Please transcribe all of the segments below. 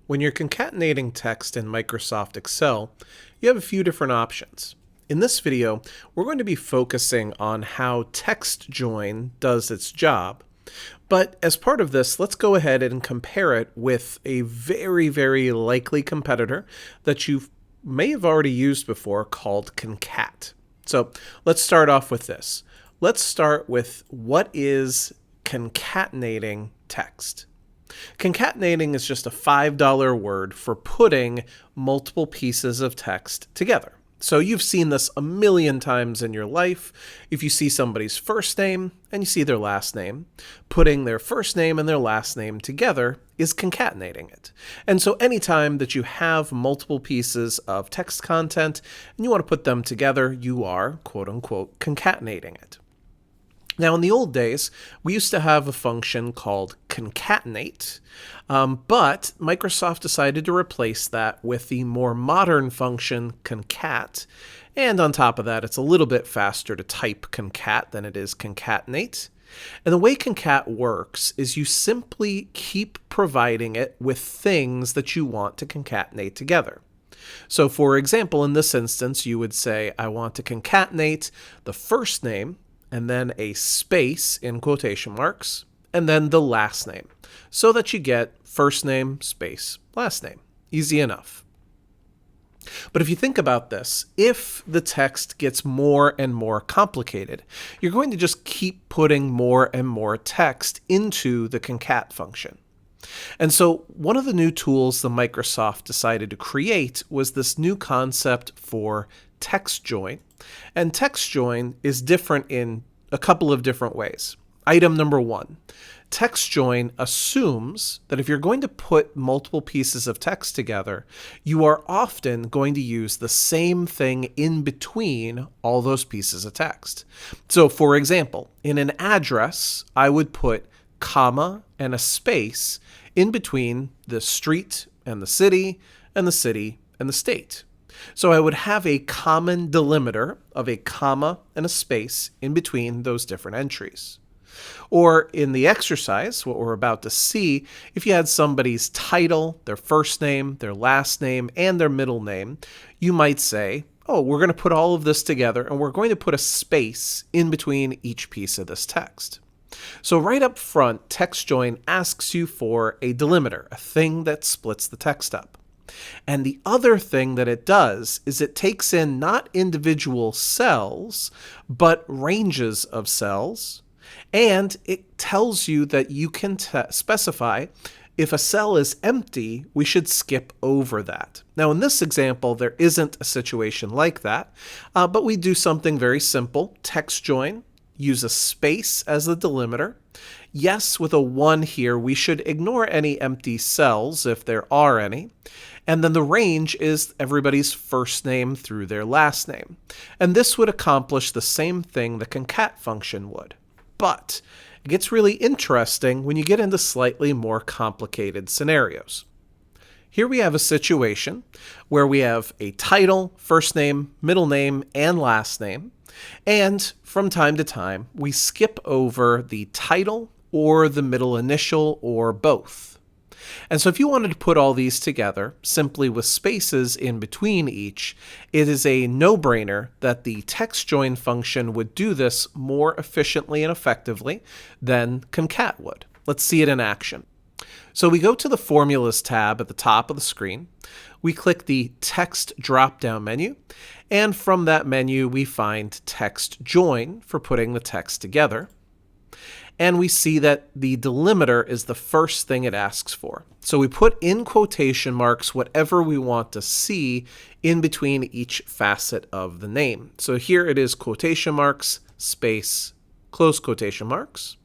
When you're concatenating text in Microsoft Excel, you have a few different options. In this video, we're going to be focusing on how TEXTJOIN does its job. But as part of this, let's go ahead and compare it with a very likely competitor that you may have already used before called CONCAT. So let's start off with this. Let's start with what is concatenating text. Concatenating is just a $5 word for putting multiple pieces of text together. So you've seen this a million times in your life. If you see somebody's first name and you see their last name, putting their first name and their last name together is concatenating it. And so anytime that you have multiple pieces of text content and you want to put them together, you are, quote unquote, concatenating it. Now, in the old days, we used to have a function called concatenate, but Microsoft decided to replace that with the more modern function concat. And on top of that, it's a little bit faster to type concat than it is concatenate. And the way concat works is you simply keep providing it with things that you want to concatenate together. So, for example, in this instance, you would say, I want to concatenate the first name, and then a space in quotation marks, and then the last name, so that you get first name, space, last name. Easy enough. But if you think about this, if the text gets more and more complicated, you're going to just keep putting more and more text into the concat function. And so one of the new tools that Microsoft decided to create was this new concept for TEXTJOIN. And TEXTJOIN is different in a couple of different ways. Item number one, TEXTJOIN assumes that if you're going to put multiple pieces of text together, you are often going to use the same thing in between all those pieces of text. So for example, in an address, I would put comma and a space in between the street and the city and the city and the state. So I would have a common delimiter of a comma and a space in between those different entries. Or in the exercise, what we're about to see, if you had somebody's title, their first name, their last name, and their middle name, you might say, oh, we're going to put all of this together and we're going to put a space in between each piece of this text. So right up front, TEXTJOIN asks you for a delimiter, a thing that splits the text up. And the other thing that it does is it takes in not individual cells, but ranges of cells, and it tells you that you can specify if a cell is empty, we should skip over that. Now, in this example, there isn't a situation like that, but we do something very simple. TEXTJOIN, use a space as the delimiter. Yes, with a 1 here, we should ignore any empty cells if there are any. And then the range is everybody's first name through their last name. And this would accomplish the same thing the concat function would. But it gets really interesting when you get into slightly more complicated scenarios. Here we have a situation where we have a title, first name, middle name, and last name. And from time to time, we skip over the title or the middle initial or both. And so if you wanted to put all these together simply with spaces in between each, it is a no-brainer that the TEXTJOIN function would do this more efficiently and effectively than concat would. Let's see it in action. So we go to the Formulas tab at the top of the screen. We click the Text drop-down menu, and from that menu we find TEXTJOIN for putting the text together. And we see that the delimiter is the first thing it asks for. So we put in quotation marks whatever we want to see in between each facet of the name. So here it is quotation marks, space, close quotation marks.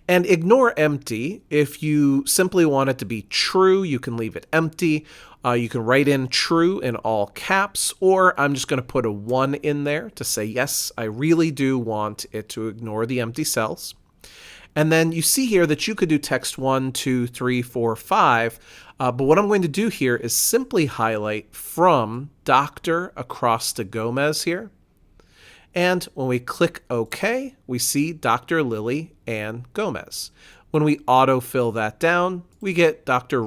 And ignore empty. If you simply want it to be true, you can leave it empty. You can write in true in all caps, or I'm just going to put a 1 in there to say, yes, I really do want it to ignore the empty cells. And then you see here that you could do text 1, 2, 3, 4, 5. But what I'm going to do here is simply highlight from Dr. across to Gomez here. And when we click OK, we see Dr. Lily Ann Gomez. When we autofill that down, we get Mr.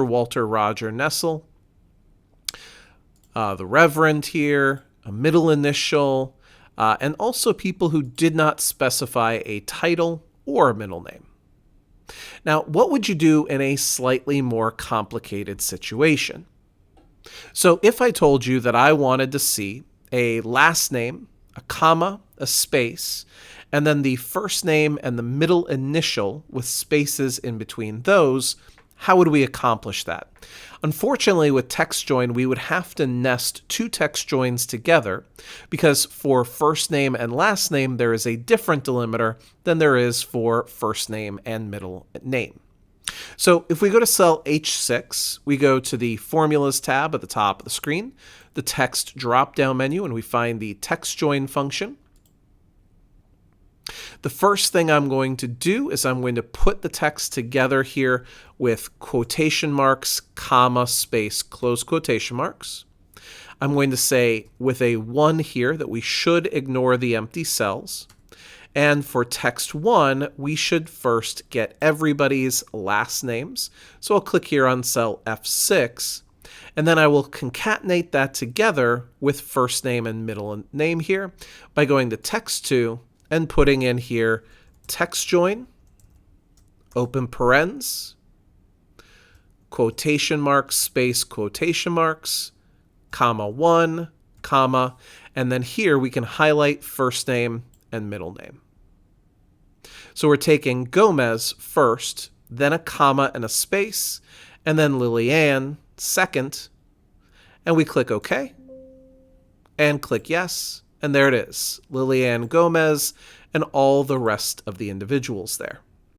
Walter Roger Nessel, the Reverend here, a middle initial, and also people who did not specify a title or a middle name. Now, what would you do in a slightly more complicated situation? So if I told you that I wanted to see a last name, a comma, a space, and then the first name and the middle initial with spaces in between those, how would we accomplish that? Unfortunately, with TEXTJOIN, we would have to nest two text joins together because for first name and last name, there is a different delimiter than there is for first name and middle name. So if we go to cell H6, we go to the Formulas tab at the top of the screen, the Text drop-down menu, and we find the TEXTJOIN function. The first thing I'm going to do is I'm going to put the text together here with quotation marks, comma, space, close quotation marks. I'm going to say with a 1 here that we should ignore the empty cells. And for text 1, we should first get everybody's last names. So I'll click here on cell F6, and then I will concatenate that together with first name and middle name here by going to text 2 and putting in here TEXTJOIN, open parens, quotation marks, space, quotation marks, comma 1, comma, and then here we can highlight first name and middle name. So we're taking Gomez first, then a comma and a space, and then Lillian second, and we click OK, and click Yes, and there it is, Lillian Gomez and all the rest of the individuals there.